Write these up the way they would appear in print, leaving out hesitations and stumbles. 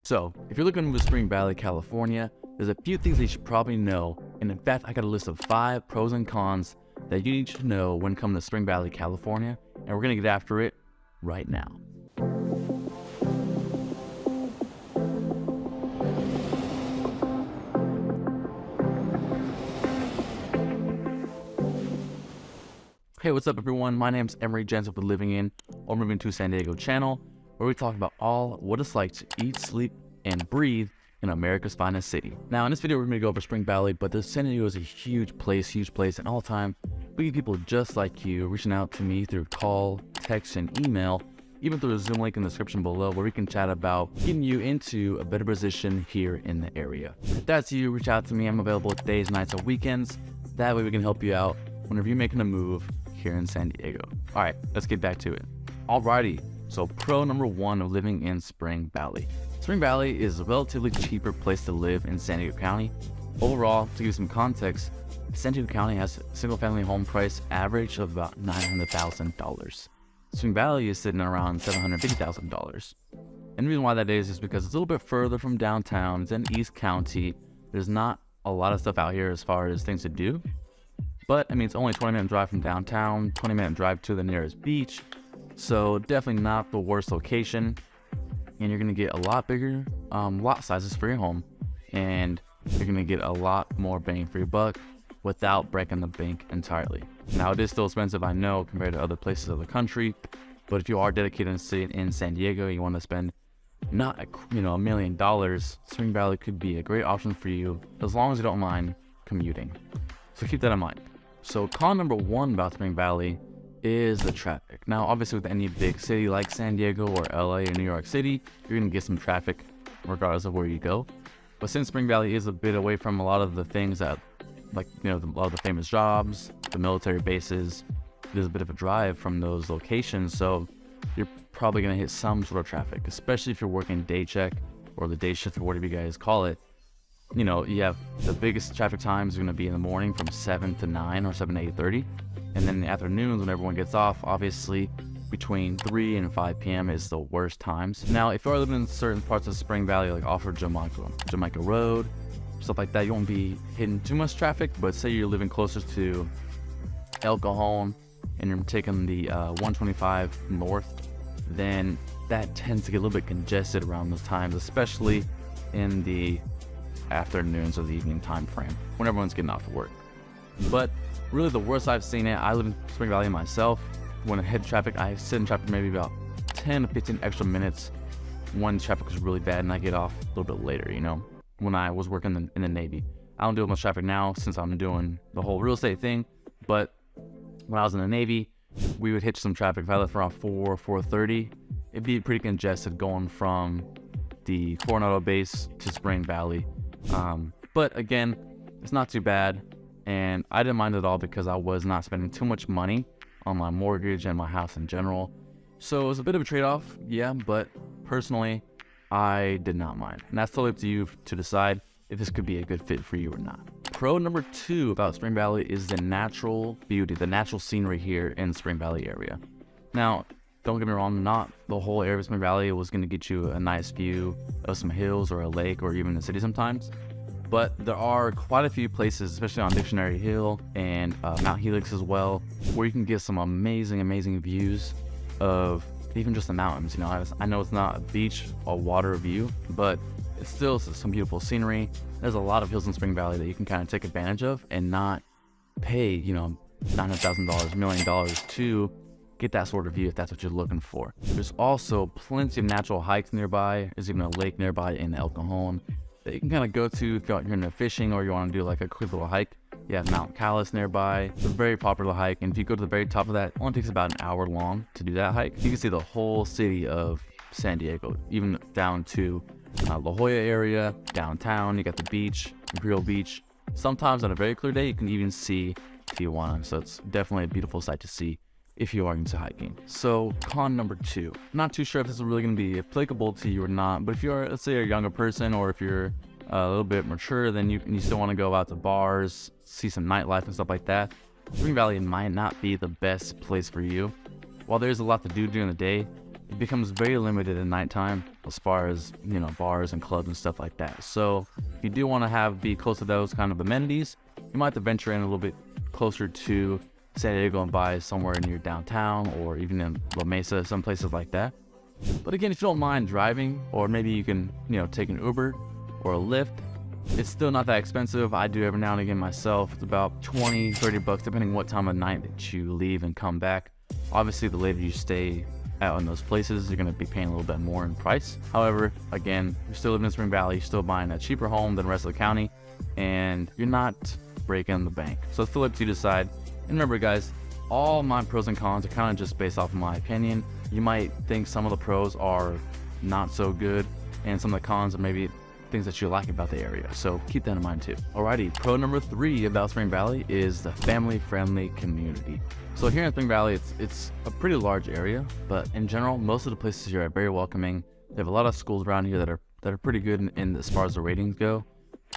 So if you're looking to move to Spring Valley, California, there's a few things that you should probably know. And in fact, I got a list of 5 pros and cons that you need to know when coming to Spring Valley, California. And we're going to get after it right now. Hey, what's up everyone? My name's Emery Jensen with the Living In or Moving to San Diego channel, where we talk about all what it's like to eat, sleep, and breathe in America's finest city. Now in this video, we're going to go over Spring Valley, but San Diego is a huge place, and all the time we get people just like you reaching out to me through call, text, and email, even through the Zoom link in the description below, where we can chat about getting you into a better position here in the area. If that's you, reach out to me. I'm available days, nights, and weekends. That way we can help you out whenever you're making a move here in San Diego. All right, let's get back to it. Alrighty, so pro number 1 of living in Spring Valley. Spring Valley is a relatively cheaper place to live in San Diego County. Overall, to give you some context, San Diego County has a single family home price average of about $900,000. Spring Valley is sitting around $750,000. And the reason why that is because it's a little bit further from downtown. It's in East County. There's not a lot of stuff out here as far as things to do. But I mean, it's only a 20-minute drive from downtown, 20-minute drive to the nearest beach. So definitely not the worst location. And you're gonna get a lot bigger lot sizes for your home. And you're gonna get a lot more bang for your buck without breaking the bank entirely. Now it is still expensive, I know, compared to other places of the country. But if you are dedicated to staying in San Diego, you wanna spend not $1 million, Spring Valley could be a great option for you as long as you don't mind commuting. So keep that in mind. So con number 1 about Spring Valley is the traffic. Now, obviously with any big city like San Diego or LA or New York City, you're gonna get some traffic regardless of where you go. But since Spring Valley is a bit away from a lot of the things that, like, a lot of the famous jobs, the military bases, there's a bit of a drive from those locations. So you're probably gonna hit some sort of traffic, especially if you're working day check or the day shift or whatever you guys call it. You have the biggest traffic times are going to be in the morning from 7 to 9 or 7 to 8:30. And then in the afternoons when everyone gets off, obviously between 3 and 5 p.m. is the worst times. Now, if you are living in certain parts of Spring Valley, like off of Jamaica Road, stuff like that, you won't be hitting too much traffic. But say you're living closer to El Cajon and you're taking the 125 north, then that tends to get a little bit congested around those times, especially in the afternoons or the evening time frame when everyone's getting off of work. But really the worst I've seen it, I live in Spring Valley myself. When I hit traffic, I sit in traffic maybe about 10 to 15 extra minutes when traffic is really bad and I get off a little bit later. When I was working in the Navy, I don't deal with much traffic now since I'm doing the whole real estate thing. But when I was in the Navy, we would hit some traffic. If I left around 4:30, it'd be pretty congested going from the Coronado base to Spring Valley. But again, it's not too bad, and I didn't mind it at all because I was not spending too much money on my mortgage and my house in general. So it was a bit of a trade-off, yeah, but personally, I did not mind. And that's totally up to you to decide if this could be a good fit for you or not. Pro number 2 about Spring Valley is the natural beauty, the natural scenery here in Spring Valley area. Now, don't get me wrong, not the whole area of Spring Valley was going to get you a nice view of some hills or a lake or even the city sometimes. But there are quite a few places, especially on Dictionary Hill and Mount Helix as well, where you can get some amazing views of even just the mountains. I know it's not a beach or water view, but it's still some beautiful scenery. There's a lot of hills in Spring Valley that you can kind of take advantage of and not pay, $900,000, $1 million to get that sort of view if that's what you're looking for. There's also plenty of natural hikes nearby. There's even a lake nearby in El Cajon that you can kind of go to if you're into fishing or you want to do like a quick little hike. You have Mount Callis nearby. It's a very popular hike, and if you go to the very top of that, it only takes about an hour long to do that hike. You can see the whole city of San Diego, even down to La Jolla area, downtown. You got the beach, Imperial Beach. Sometimes on a very clear day, you can even see Tijuana. So it's definitely a beautiful sight to see if you are into hiking. So con number 2, not too sure if this is really going to be applicable to you or not, but if you're, let's say, a younger person, or if you're a little bit mature, then you still want to go out to bars, see some nightlife and stuff like that, Spring Valley might not be the best place for you. While there's a lot to do during the day, it becomes very limited at nighttime as far as, bars and clubs and stuff like that. So if you do want to be close to those kind of amenities, you might have to venture in a little bit closer to San Diego and buy somewhere near downtown or even in La Mesa, some places like that. But again, if you don't mind driving, or maybe you can, take an Uber or a Lyft, it's still not that expensive. I do every now and again myself. It's about 20, 30 bucks, depending what time of night that you leave and come back. Obviously, the later you stay out in those places, you're going to be paying a little bit more in price. However, again, you're still living in Spring Valley, you're still buying a cheaper home than the rest of the county, and you're not breaking the bank. So it's still up to you to decide. And remember, guys, all my pros and cons are kind of just based off of my opinion. You might think some of the pros are not so good, and some of the cons are maybe things that you like about the area. So keep that in mind too. Alrighty, pro number 3 about Spring Valley is the family-friendly community. So here in Spring Valley, it's a pretty large area, but in general, most of the places here are very welcoming. They have a lot of schools around here that are pretty good in as far as the ratings go,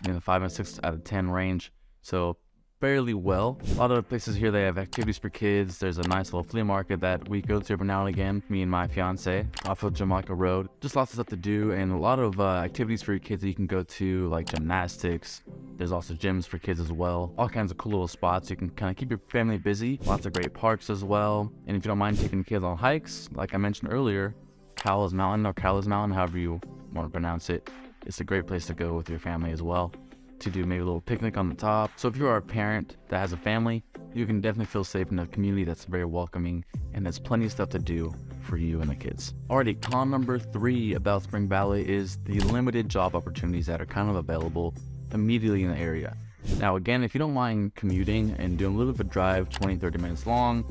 in the 5 and 6 out of 10 range. So fairly well. A lot of the places here, they have activities for kids. There's a nice little flea market that we go to every now and again, me and my fiance, off of Jamaica Road. Just lots of stuff to do, and a lot of activities for your kids that you can go to, like gymnastics. There's also gyms for kids as well. All kinds of cool little spots. You can kind of keep your family busy. Lots of great parks as well. And if you don't mind taking kids on hikes, like I mentioned earlier, Cowles Mountain, or Cowles Mountain, however you want to pronounce it, it's a great place to go with your family as well, to do maybe a little picnic on the top. So if you are a parent that has a family, you can definitely feel safe in a community that's very welcoming, and there's plenty of stuff to do for you and the kids. Alrighty, con number 3 about Spring Valley is the limited job opportunities that are kind of available immediately in the area. Now again, if you don't mind commuting and doing a little bit of a drive, 20-30 minutes long,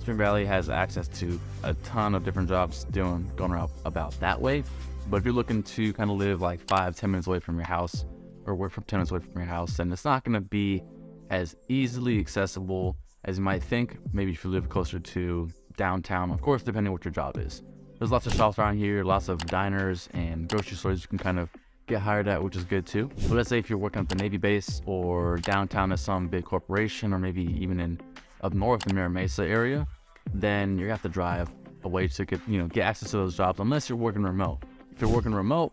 Spring Valley has access to a ton of different jobs going around about that way. But if you're looking to kind of live like 5-10 minutes away from your house, or work from 10 minutes away from your house, then it's not going to be as easily accessible as you might think. Maybe if you live closer to downtown, of course, depending on what your job is. There's lots of shops around here, lots of diners and grocery stores you can kind of get hired at, which is good too. But let's say if you're working at the Navy base or downtown at some big corporation, or maybe even up north in Mira Mesa area, then you're gonna have to drive away to get access to those jobs, unless you're working remote. If you're working remote,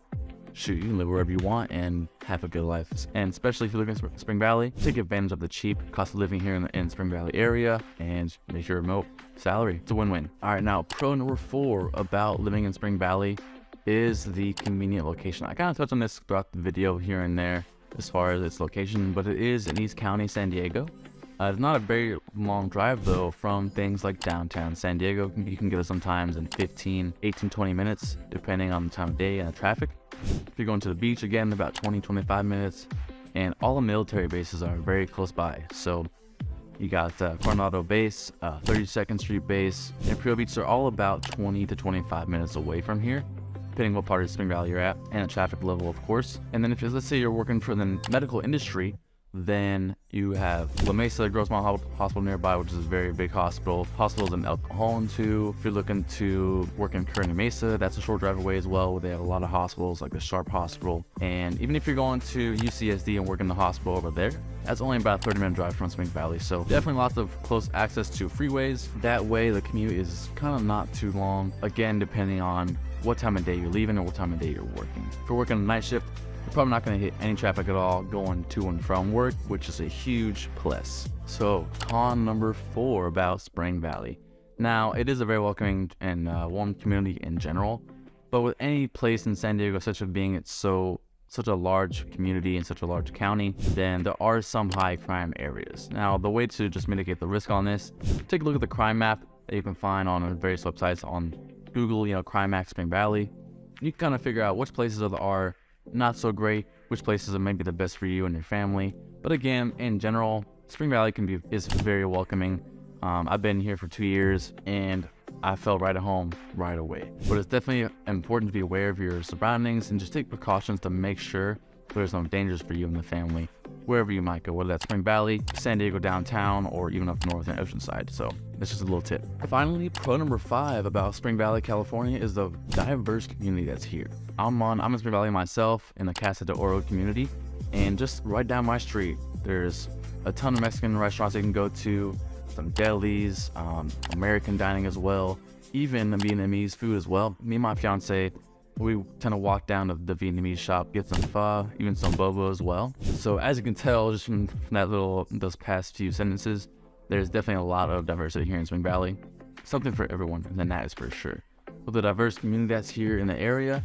shoot, you can live wherever you want and have a good life. And especially if you live in Spring Valley, take advantage of the cheap cost of living here in Spring Valley area and make your remote salary. It's a win-win. All right, now pro number 4 about living in Spring Valley is the convenient location. I kind of touched on this throughout the video here and there as far as its location, but it is in East County, San Diego. It's not a very long drive though from things like downtown San Diego. You can get it sometimes in 15, 18, 20 minutes, depending on the time of day and the traffic. If you're going to the beach, again, about 20, 25 minutes. And all the military bases are very close by. So you got Coronado Base, 32nd Street Base, and Imperial Beach are all about 20 to 25 minutes away from here, depending what part of Spring Valley you're at, and the traffic level, of course. And then let's say you're working for the medical industry, then you have La Mesa Grossmont Hospital nearby, which is a very big hospital. Hospitals in El Cajon too. If you're looking to work in Kearney Mesa, that's a short drive away as well, where they have a lot of hospitals like the Sharp Hospital. And even if you're going to UCSD and work in the hospital over there, that's only about a 30-minute drive from Spring Valley. So definitely lots of close access to freeways. That way the commute is kind of not too long. Again, depending on what time of day you're leaving or what time of day you're working. If you're working a night shift, you're probably not going to hit any traffic at all going to and from work, which is a huge plus. So con number 4 about Spring Valley. Now, it is a very welcoming and warm community in general, but with any place in San Diego, such as being such a large community and such a large county, then there are some high crime areas. Now, the way to just mitigate the risk on this, take a look at the crime map that you can find on various websites on Google, crime map Spring Valley. You can kind of figure out which places are not so great, which places are maybe the best for you and your family. But again, in general, Spring Valley is very welcoming. I've been here for 2 years and I felt right at home right away. But it's definitely important to be aware of your surroundings and just take precautions to make sure there's no dangers for you and the family wherever you might go, whether that's Spring Valley, San Diego downtown, or even up north in Oceanside. So that's just a little tip. Finally, pro number 5 about Spring Valley, California is the diverse community that's here. I'm in Spring Valley myself in the Casa de Oro community, and just right down my street, there's a ton of Mexican restaurants you can go to, some delis, American dining as well, even Vietnamese food as well. Me and my fiance, we tend to walk down to the Vietnamese shop, get some pho, even some boba as well. So as you can tell, just from those past few sentences, there's definitely a lot of diversity here in Spring Valley. Something for everyone, and that is for sure. With the diverse community that's here in the area,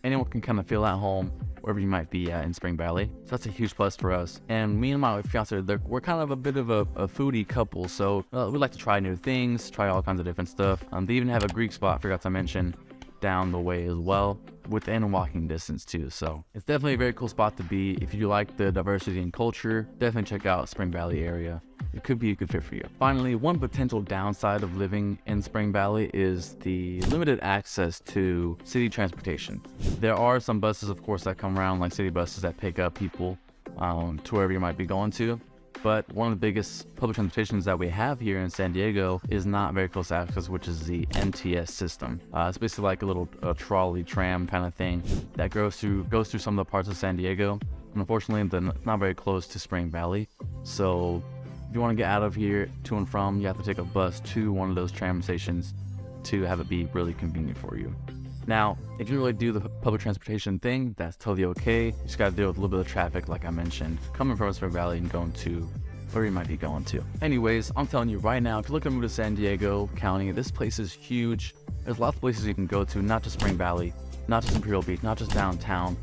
anyone can kind of feel at home wherever you might be at in Spring Valley. So that's a huge plus for us. And me and my fiance, we're kind of a bit of a foodie couple, so we like to try new things, try all kinds of different stuff. They even have a Greek spot, forgot to mention, down the way as well, within walking distance too. So it's definitely a very cool spot to be. If you like the diversity and culture, definitely check out Spring Valley area. It could be a good fit for you. Finally, one potential downside of living in Spring Valley is the limited access to city transportation. There are some buses, of course, that come around, like city buses that pick up people to wherever you might be going to. But one of the biggest public transportations that we have here in San Diego is not very close access, which is the MTS system. It's basically like a little trolley tram kind of thing that goes through some of the parts of San Diego. And unfortunately, they're not very close to Spring Valley. So if you want to get out of here to and from, you have to take a bus to one of those tram stations to have it be really convenient for you. Now, if you really do the public transportation thing, that's totally okay. You just got to deal with a little bit of traffic, like I mentioned, coming from Spring Valley and going to where you might be going to. Anyways, I'm telling you right now, if you're looking to move to San Diego County, this place is huge. There's lots of places you can go to, not just Spring Valley, not just Imperial Beach, not just downtown,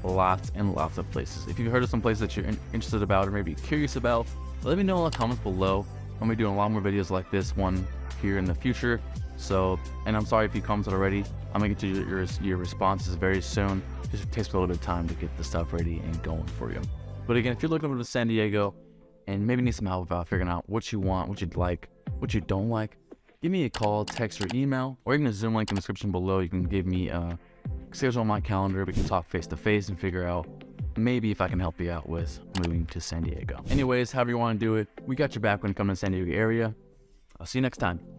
lots and lots of places. If you've heard of some places that you're interested about or maybe curious about, let me know in the comments below. I'm gonna be doing a lot more videos like this one here in the future. So, and I'm sorry if you commented already. I'm gonna get to your responses very soon. Just takes a little bit of time to get the stuff ready and going for you. But again, if you're looking over to San Diego and maybe need some help about figuring out what you want, what you'd like, what you don't like, give me a call, text, or email, or even a Zoom link in the description below. You can give me a schedule on my calendar. We can talk face to face and figure out maybe if I can help you out with moving to San Diego. Anyways, however you want to do it, we got your back when you come to the San Diego area. I'll see you next time.